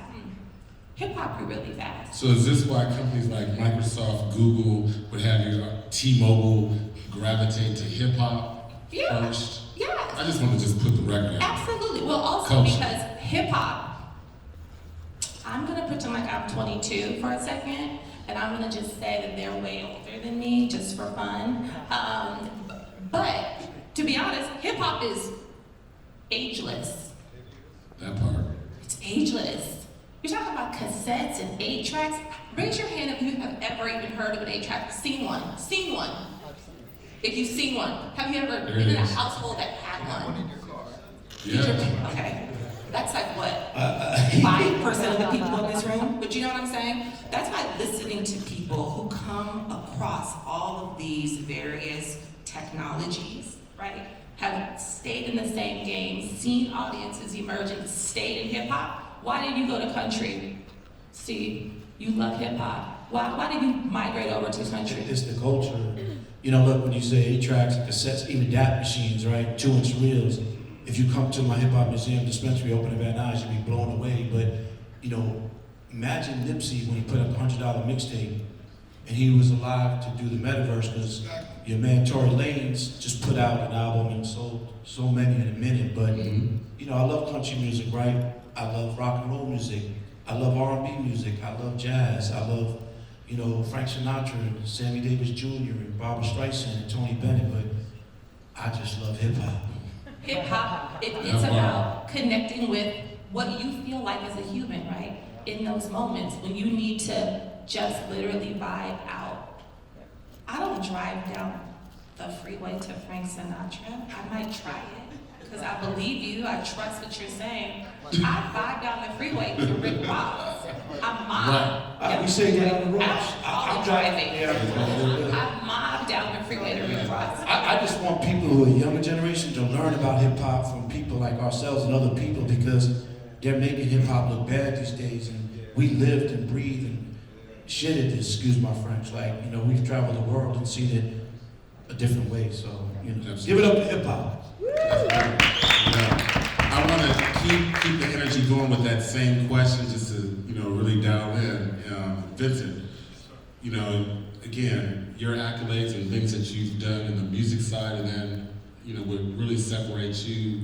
Speaker 7: Hip hop grew really fast.
Speaker 1: So is this why companies like Microsoft, Google would have your T-Mobile gravitate to hip hop first?
Speaker 7: Yeah.
Speaker 1: I just want to just put the record out.
Speaker 7: Absolutely. Well, also
Speaker 1: Culture.
Speaker 7: because hip hop, I'm gonna pretend like I'm 22 for a second, and I'm gonna just say that they're way older than me, just for fun. But to be honest, hip hop is ageless.
Speaker 1: That part.
Speaker 7: It's ageless. You're talking about cassettes and 8-tracks. Raise your hand if you have ever even heard of an 8-track. Seen one. Seen one. If you've seen one. Have you ever been in a household that had one?
Speaker 1: Yeah.
Speaker 7: Okay. That's like what? 5% of the people in this room? But you know what I'm saying? That's why listening to people who come across all of these various technologies, right? Have stayed in the same game, seen audiences emerge and stayed in hip hop. Why did you go to country? Steve, you love hip hop. Why did you migrate over to country?
Speaker 3: It's the culture. You know, look, when you say 8-tracks, cassettes, even DAT machines, right? 2-inch reels. If you come to my hip hop museum dispensary open in Van Nuys, you'll be blown away. But, you know, imagine Nipsey when he put up the $100 mixtape and he was alive to do the Metaverse, because your man Tory Lanez just put out an album and sold so many in a minute. But, you know, I love country music, right? I love rock and roll music. I love R&B music. I love jazz. I love, you know, Frank Sinatra and Sammy Davis Jr. and Barbra Streisand and Tony Bennett. But I just love hip hop.
Speaker 7: Hip hop, it's about connecting with what you feel like as a human, right? In those moments when you need to just literally vibe out. I don't drive down the freeway to Frank Sinatra. I might try it because I believe you. I trust what you're saying. I vibe down the freeway to Rick Ross. I'm mob.
Speaker 3: We say get on the road.
Speaker 7: I'm driving. I mob down the freeway to Rick Ross.
Speaker 3: I just want people who are younger generation to learn about hip hop from people like ourselves and other people, because they're making hip hop look bad these days, and we lived and breathed and shitted, excuse my French. Like, you know, we've traveled the world and seen it a different way. So, you know, give it up to hip hop.
Speaker 1: I want to keep the energy going with that same question, just to, you know, really dial in. Vincent, you know, again, your accolades and things that you've done in the music side, and then, you know, what really separates you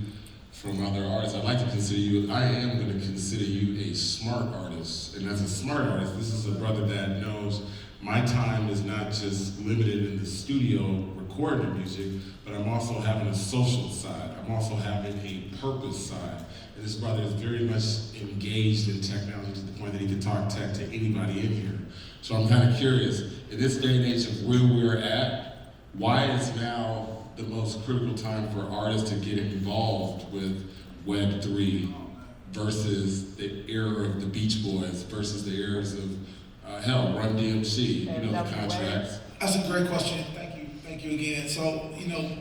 Speaker 1: from other artists. I'd like to consider you, I am going to consider you a smart artist. And as a smart artist, this is a brother that knows my time is not just limited in the studio recording music, but I'm also having a social side. I'm also having a purpose side. And this brother is very much engaged in technology to the point that he can talk tech to anybody in here. So I'm kind of curious, in this day and age of where we're at, why is now the most critical time for artists to get involved with Web3 versus the era of the Beach Boys versus the eras of, Run DMC, you know, the contracts?
Speaker 2: That's a great question. Thank you again. So, you know,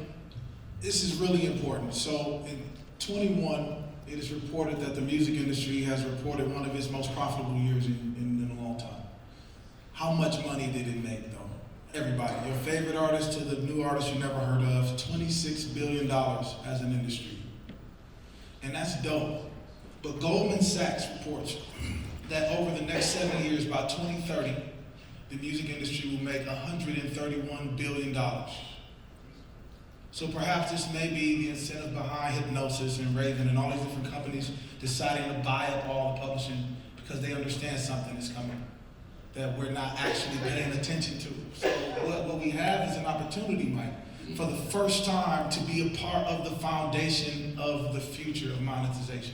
Speaker 2: this is really important. So in 21, it is reported that the music industry has reported one of its most profitable years in a long time. How much money did it make, though? everybody, your favorite artist to the new artist you never heard of, $26 billion as an industry. And that's dope. But Goldman Sachs reports that over the next 7 years, by 2030, the music industry will make $131 billion. So perhaps this may be the incentive behind Hypnosis and Raven and all these different companies deciding to buy up all the publishing because they understand something is coming that we're not actually paying attention to. So what we have is an opportunity, Mike, for the first time to be a part of the foundation of the future of monetization.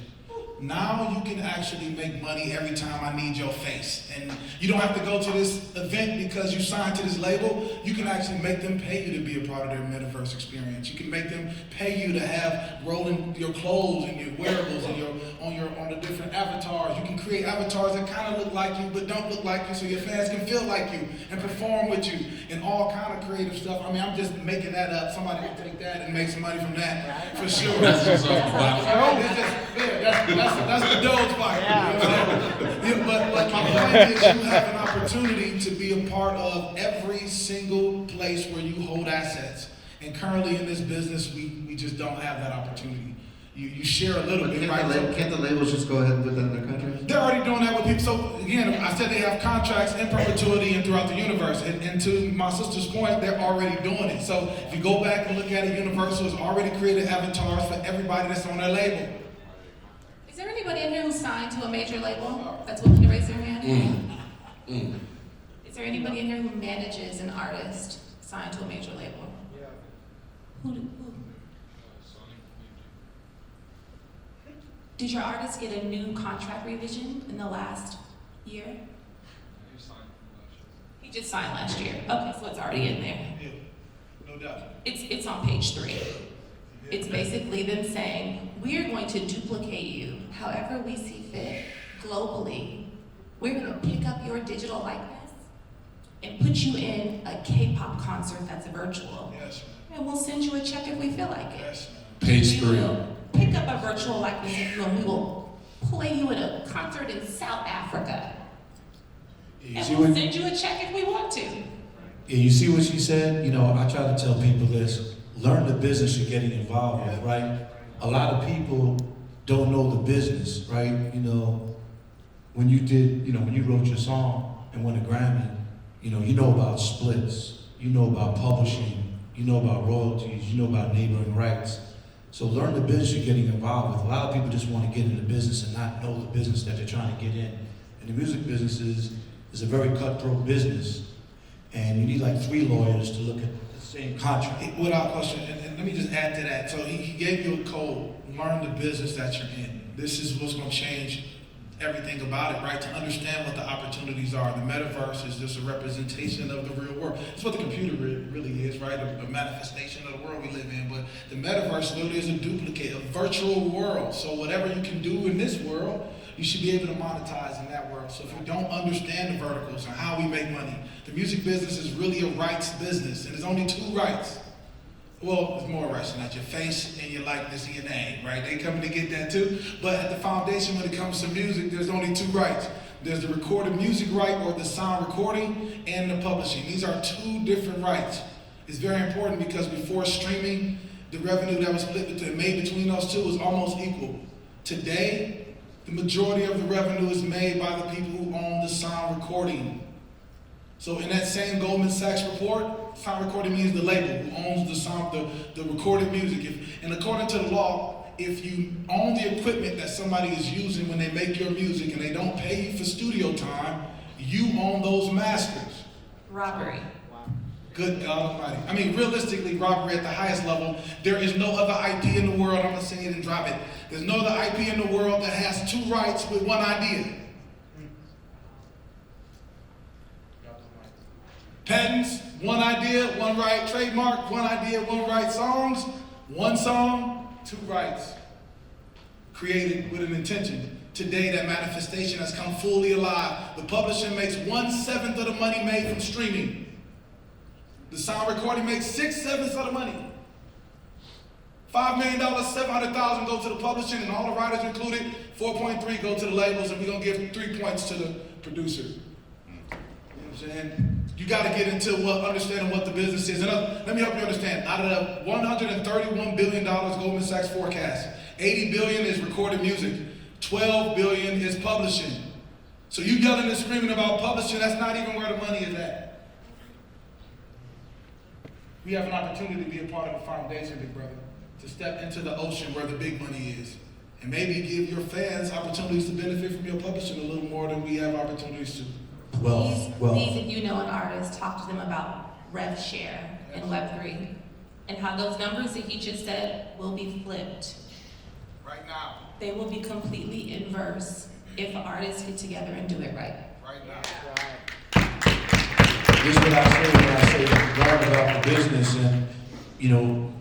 Speaker 2: Now you can actually make money every time I need your face. And you don't have to go to this event because you signed to this label. You can actually make them pay you to be a part of their metaverse experience. You can make them pay you to have rolling your clothes and your wearables and on the different avatars. You can create avatars that kind of look like you but don't look like you so your fans can feel like you and perform with you and all kind of creative stuff. I mean, I'm just making that up. Somebody can take that and make some money from that for sure. That's the Doge fight. Yeah. You know what I'm saying? But my point is you have an opportunity to be a part of every single place where you hold assets. And currently in this business, we just don't have that opportunity. You share a little bit, right?
Speaker 5: Can't the labels just go ahead and put that in their contracts?
Speaker 2: They're already doing that with people. So again, I said they have contracts in perpetuity and throughout the universe. And to my sister's point, they're already doing it. So if you go back and look at it, Universal has already created avatars for everybody that's on their label.
Speaker 7: Is there anybody in here who's signed to a major label that's willing to raise their hand? Is there anybody in here who manages an artist signed to a major label?
Speaker 2: Yeah.
Speaker 7: Who? Did your artist get a new contract revision in the last year? He just signed last year. Okay, so it's already in there.
Speaker 2: Yeah, no doubt.
Speaker 7: It's on page 3. It's basically them saying, we're going to duplicate you however we see fit globally. We're going to pick up your digital likeness and put you in a K-pop concert that's virtual.
Speaker 2: Yes,
Speaker 7: And we'll send you a check if we feel like it.
Speaker 2: yes.
Speaker 6: Page 3.
Speaker 7: We will pick up a virtual likeness and we will play you at a concert in South Africa. And we'll send you a check if we want to.
Speaker 3: Yeah, you see what she said? You know, I try to tell people this, learn the business you're getting involved with, right? A lot of people don't know the business, right? You know, when you wrote your song and won a Grammy, you know about splits, you know about publishing, you know about royalties, you know about neighboring rights. So learn the business you're getting involved with. A lot of people just want to get in the business and not know the business that they're trying to get in. And the music business is a very cutthroat business. And you need like 3 lawyers to look at the same contract.
Speaker 2: Without question, and let me just add to that. So he gave you a code, learn the business that you're in. This is what's going to change everything about it, right? To understand what the opportunities are. The metaverse is just a representation of the real world. It's what the computer really is, right? A manifestation of the world we live in. But the metaverse literally is a duplicate, a virtual world. So whatever you can do in this world, you should be able to monetize in that world. So if you don't understand the verticals and how we make money, the music business is really a rights business, and there's only 2 rights. Well, there's more rights than that. Your face and your likeness and your name, right? They come to get that too. But at the foundation, when it comes to music, there's only 2 rights. There's the recorded music right, or the sound recording, and the publishing. These are 2 different rights. It's very important because before streaming, the revenue that was made between those 2 was almost equal. Today, the majority of the revenue is made by the people who own the sound recording. So in that same Goldman Sachs report, sound recording means the label who owns the sound, the recorded music. And according to the law, if you own the equipment that somebody is using when they make your music and they don't pay you for studio time, you own those masters.
Speaker 7: Robbery.
Speaker 2: Good God Almighty. I mean, realistically, robbery at the highest level. There is no other IP in the world, I'm gonna say it and drop it. There's no other IP in the world that has 2 rights with 1 idea. Patents, 1 idea, 1 right. Trademark, 1 idea, 1 right. Songs, 1 song, 2 rights. Created with an intention. Today, that manifestation has come fully alive. The publisher makes 1/7 of the money made from streaming. The sound recording makes 6/7 of the money. $5 million, $700,000 go to the publishing, and all the writers included. 4.3 go to the labels, and we're gonna give 3 points to the producer. You know what I'm saying? You got to get into understanding what the business is. And let me help you understand. Out of the $131 billion Goldman Sachs forecast, $80 billion is recorded music, $12 billion is publishing. So you yelling and screaming about publishing, that's not even where the money is at. We have an opportunity to be a part of the foundation, big brother, to step into the ocean where the big money is. And maybe give your fans opportunities to benefit from your publishing a little more than we have opportunities to.
Speaker 7: Please, if you know an artist, talk to them about rev share and Web3 and how those numbers that he just said will be flipped.
Speaker 2: Right now.
Speaker 7: They will be completely inverse if artists get together and do it right.
Speaker 2: Right now.
Speaker 3: This is what I say learn about the business and,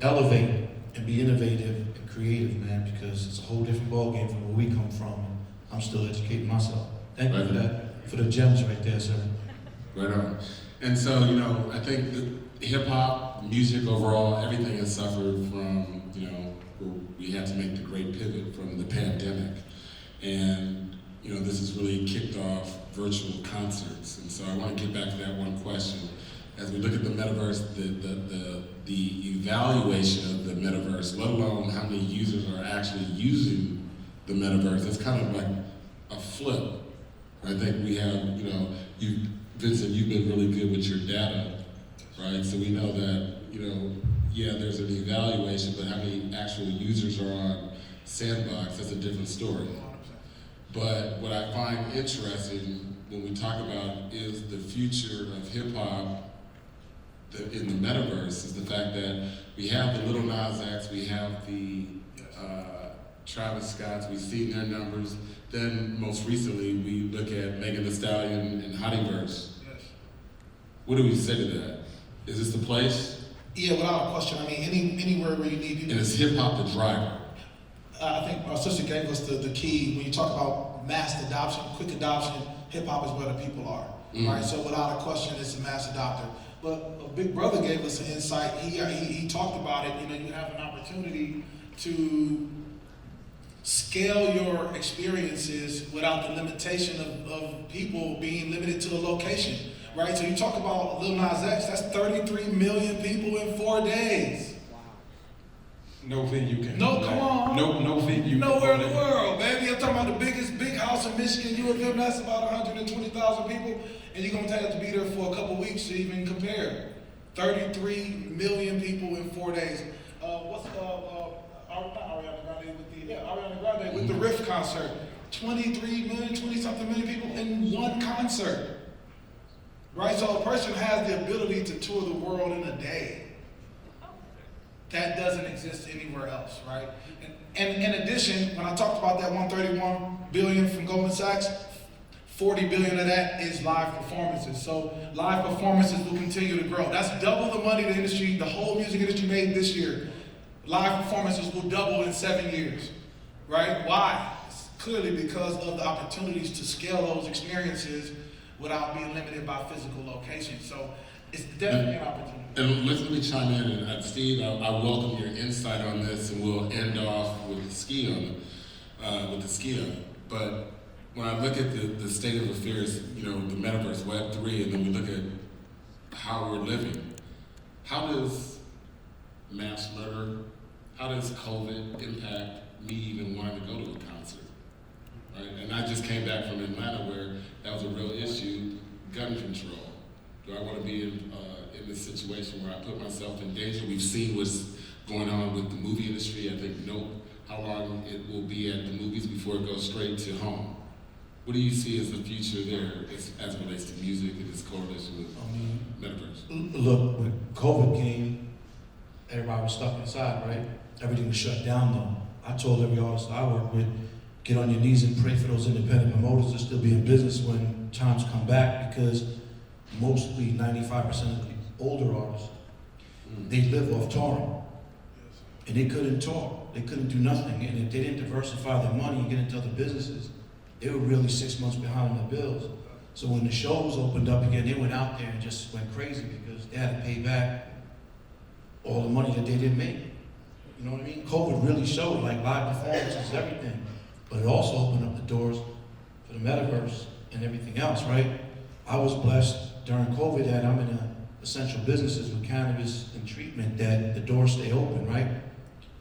Speaker 3: elevate and be innovative and creative, man, because it's a whole different ballgame from where we come from. I'm still educating myself. Thank you for that. For the gems right there, sir.
Speaker 1: Right on. And so, I think the hip-hop, music overall, everything has suffered from, we had to make the great pivot from the pandemic. And, this has really kicked off virtual concerts. And so I want to get back to that one question. As we look at the Metaverse, the evaluation of the Metaverse, let alone how many users are actually using the Metaverse, it's kind of like a flip. I think we have, Vincent, you've been really good with your data, right? So we know that, there's an evaluation, but how many actual users are on Sandbox, that's a different story. But what I find interesting when we talk about is the future of hip hop in the Metaverse is the fact that we have the Lil Nas X, we have the Travis Scotts, we've seen their numbers. Then most recently, we look at Megan Thee Stallion and Hottyverse.
Speaker 2: Yes.
Speaker 1: What do we say to that? Is this the place?
Speaker 2: Yeah, without a question. I mean, anywhere where you need people.
Speaker 1: And is hip hop the driver?
Speaker 2: I think our sister gave us the key. When you talk about mass adoption, quick adoption, hip hop is where the people are, right? So without a question, it's a mass adopter. But Big Brother gave us an insight. He talked about it. You have an opportunity to scale your experiences without the limitation of people being limited to a location, right? So you talk about Lil Nas X, that's 33 million people in 4 days.
Speaker 6: No venue can.
Speaker 2: No, come on.
Speaker 6: No venue.
Speaker 2: Nowhere in the world, baby. I'm talking about the biggest big house in Michigan. U of M, that's about 120,000 people, and you're gonna have to be there for a couple weeks to even compare. 33 million people in 4 days. Ariana Grande with the Riff concert. 23 million, 20-something million people in one concert. Right? So a person has the ability to tour the world in a day. That doesn't exist anywhere else, right? And in addition, when I talked about that 131 billion from Goldman Sachs, 40 billion of that is live performances. So live performances will continue to grow. That's double the money the whole music industry made this year. Live performances will double in 7 years, right? Why? It's clearly because of the opportunities to scale those experiences without being limited by physical location. So it's definitely an opportunity.
Speaker 1: And let me chime in, and Steve, I welcome your insight on this, and we'll end off with the Askia. But when I look at the state of affairs, the Metaverse, Web3, and then we look at how we're living, how does mass murder, how does COVID impact me even wanting to go to a concert, right? And I just came back from Atlanta where that was a real issue, gun control. Do I want to be in this situation where I put myself in danger? We've seen what's going on with the movie industry. I think how long it will be at the movies before it goes straight to home. What do you see as the future there as it relates to music and its correlation with Metaverse?
Speaker 3: Look, when COVID came, everybody was stuck inside, right? Everything was shut down though. I told every artist I work with, get on your knees and pray for those independent promoters to still be in business when times come back, because mostly 95% of the older artists, they live off touring. And they couldn't tour, they couldn't do nothing. And if they didn't diversify their money and get into other businesses, they were really 6 months behind on their bills. So when the shows opened up again, they went out there and just went crazy because they had to pay back all the money that they didn't make. You know what I mean? COVID really showed like live performances, everything. But it also opened up the doors for the Metaverse and everything else, right? I was blessed during COVID that I'm in essential businesses with cannabis and treatment, that the doors stay open, right?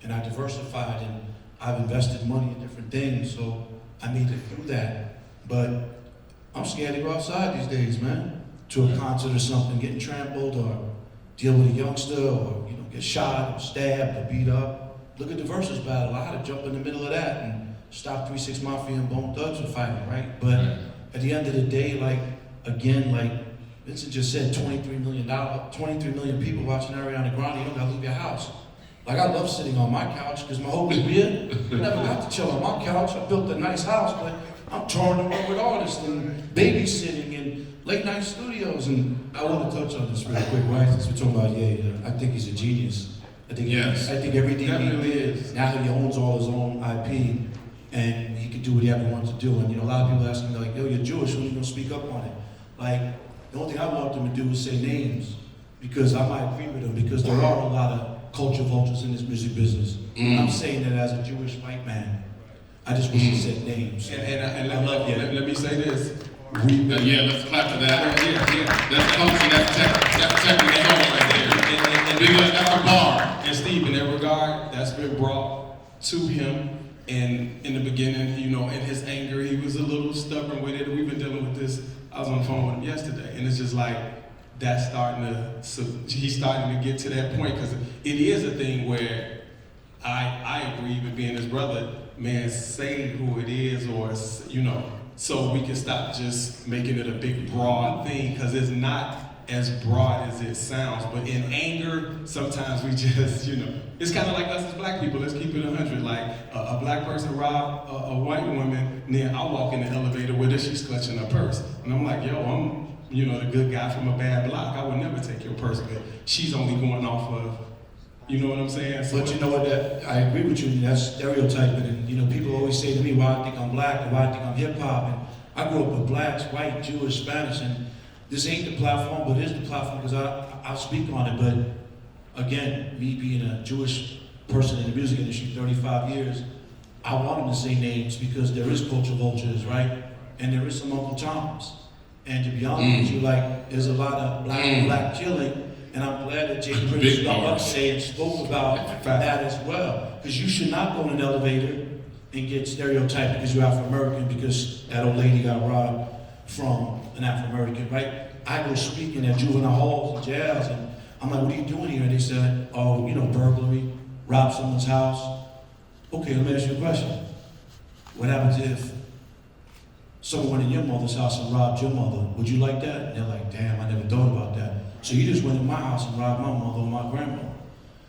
Speaker 3: And I diversified and I've invested money in different things, so I made it through that. But I'm scared to go outside these days, man. To a concert or something, getting trampled or deal with a youngster or, get shot or stabbed or beat up. Look at the Versus battle. I had to jump in the middle of that and stop 3 6 Mafia and Bone Thugs from fighting, right? But at the end of the day, like Vincent just said, 23 million people watching Ariana Grande. You don't gotta leave your house. Like, I love sitting on my couch because my whole career, I never got to chill on my couch. I built a nice house, but I'm touring the world with artists and babysitting and late night studios. And I want to touch on this real quick, right? Since we're talking about I think he's a genius. I think everything he did, now he owns all his own IP and he can do whatever he wants to do. And a lot of people ask me like, yo, you're Jewish, when are you gonna speak up on it? Like, the only thing I want them to do is say names, because I might agree with them, because there are a lot of culture vultures in this music business. I'm saying that as a Jewish white man. I just wish he said names.
Speaker 6: And I love you. Let me say this.
Speaker 1: Let's clap for that. Yeah. That's culture, that's technical right there. Because that's a bar.
Speaker 6: And Steve, in that regard, that's been brought to him. And in the beginning, in his anger, he was a little stubborn with it. We've been dealing with this. I was on the phone with him yesterday, and it's just like, that's he's starting to get to that point, because it is a thing where I agree, even being his brother, man, say who it is, or, so we can stop just making it a big broad thing, because it's not as broad as it sounds. But in anger, sometimes we just, it's kind of like us as black people. Let's keep it 100. Like a black person rob a white woman, and then I walk in the elevator with her, she's clutching her purse. And I'm like, yo, I'm, the good guy from a bad block. I would never take your purse, but she's only going off of, you know what I'm saying? So,
Speaker 3: but you know what, I agree with you, that's stereotyping. And people always say to me, why I think I'm black, or why I think I'm hip hop. And I grew up with blacks, white, Jewish, Spanish, and this ain't the platform, but it is the platform because I'll speak on it. But again, me being a Jewish person in the music industry, 35 years, I want them to say names because there is culture vultures, right? And there is some Uncle Toms. And to be honest with you, there's a lot of black killing, and I'm glad that Jay Prince got up today and spoke about that as well. Because you should not go in an elevator and get stereotyped because you're Afro American, because that old lady got robbed from an Afro American, right? I go speaking at juvenile halls and jails, and I'm like, what are you doing here? And they said, oh, burglary, rob someone's house. Okay, let me ask you a question. What happens if someone went in your mother's house and robbed your mother? Would you like that? And they're like, damn, I never thought about that. So you just went in my house and robbed my mother or my grandmother.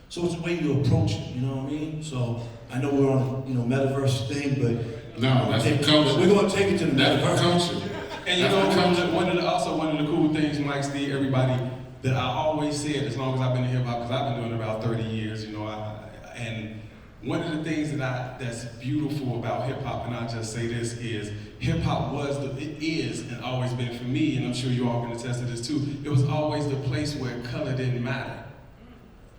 Speaker 3: So it's a way you approach it, you know what I mean? So I know we're on a Metaverse thing, but
Speaker 1: no, that's the culture.
Speaker 3: We're gonna take it to the
Speaker 1: Metaverse.
Speaker 3: culture.
Speaker 6: And one of the cool things, Mike, Steve, everybody, that I always said, as long as I've been in hip hop, because I've been doing it about 30 years, and one of the things that's beautiful about hip hop, and I'll just say this, is hip hop it is and always been for me, and I'm sure you all can attest to this too, it was always the place where color didn't matter.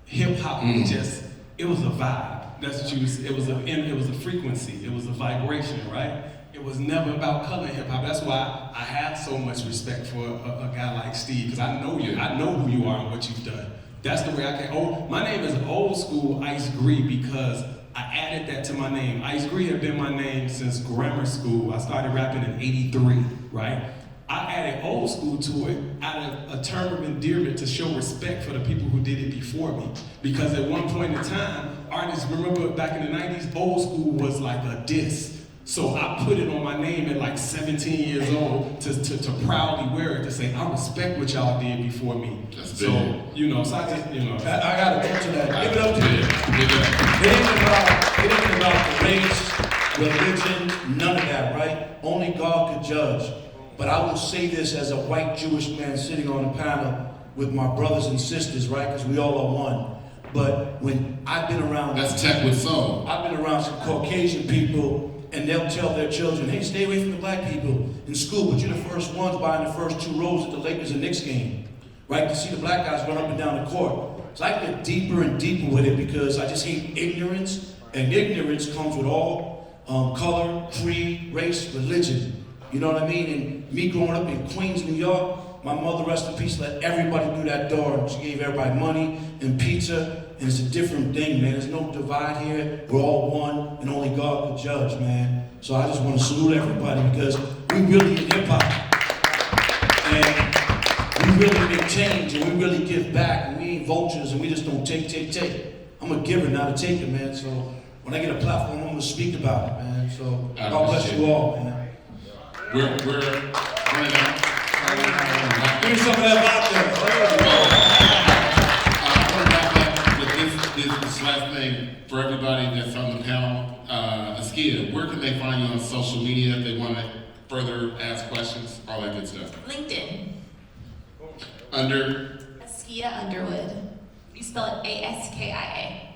Speaker 6: Hip hop it was a vibe. That's what it was a frequency, it was a vibration, right? It was never about color in hip hop. That's why I have so much respect for a guy like Steve, because I know you, I know who you are and what you've done. That's the way I can. My name is Olskool Ice-Gre because I added that to my name. Ice-Gre had been my name since grammar school. I started rapping in '83, right? I added old school to it out of a term of endearment to show respect for the people who did it before me. Because at one point in time, artists, remember back in the 90s, old school was like a diss. So I put it on my name at like 17 years old to proudly wear it, to say, I respect what y'all did before me.
Speaker 1: That's
Speaker 6: so,
Speaker 1: big.
Speaker 6: So I just,
Speaker 3: I gotta go to that. Give it up to you. It ain't about the race, religion, none of that, right? Only God could judge. But I will say this as a white Jewish man sitting on a panel with my brothers and sisters, right? Because we all are one. But when I've been around...
Speaker 1: That's Tech with Soul.
Speaker 3: I've been around some Caucasian people, and they'll tell their children, hey, stay away from the black people in school, but you're the first ones buying the first 2 rows at the Lakers and Knicks game, right? To see the black guys run up and down the court. So I get deeper and deeper with it because I just hate ignorance, and ignorance comes with all color, creed, race, religion. You know what I mean? And me growing up in Queens, New York, My mother, rest in peace, let everybody through that door. And she gave everybody money and pizza. And it's a different thing, man. There's no divide here. We're all one, and only God could judge, man. So I just want to salute everybody because we really in hip-hop. And we really make change, and we really give back, and we ain't vultures, and we just don't take. I'm a giver, not a taker, man. So when I get a platform, I'm gonna speak about it, man. So God bless you all, man.
Speaker 1: We're running out.
Speaker 3: Give me some of that vodka.
Speaker 1: This last thing for everybody that's on the panel. Askia, where can they find you on social media if they want to further ask questions, all that good stuff?
Speaker 7: LinkedIn.
Speaker 1: Under,
Speaker 7: Askia Underwood. You spell it Askia.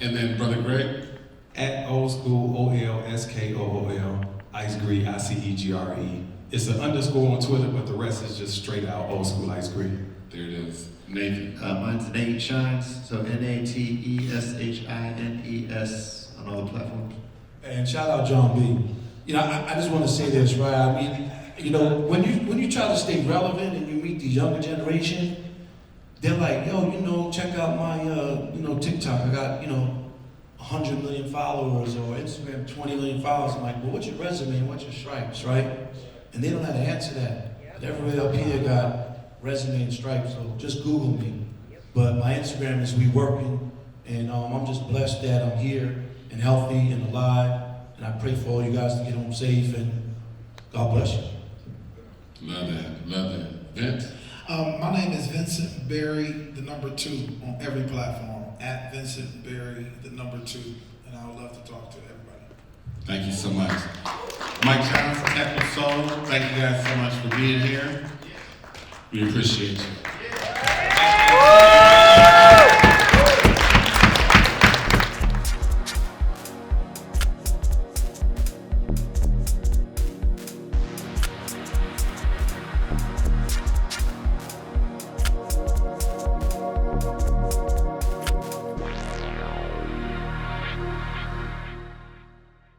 Speaker 1: and then Brother Greg?
Speaker 6: At Olskool, Olskool, Ice-Gre, Icegre. It's an underscore on Twitter, but the rest is just straight out Olskool Ice-Gre.
Speaker 1: There it is. Nathan.
Speaker 5: Mine's Nate Shines, so Nateshines on all the platforms.
Speaker 3: And shout out John B. You know, I just want to say this, right? I mean, you know, when you try to stay relevant and you meet the younger generation, they're like, yo, you know, check out my, TikTok. I got, 100 million followers, or Instagram 20 million followers. I'm like, well, what's your resume and what's your stripes, right? And they don't know how to answer that. But everybody up here got resume and stripes, so just Google me. But my Instagram is We Working, and I'm just blessed that I'm here and healthy and alive. And I pray for all you guys to get home safe, and God bless you.
Speaker 1: Love that. Vince?
Speaker 2: My name is Vincent Berry, the number 2 on every platform, at Vincent Berry, the number 2, and I would love to talk to everybody.
Speaker 1: Thank you so much. Mike Johnson, Tech with Soul, thank you guys so much for being here. We appreciate you.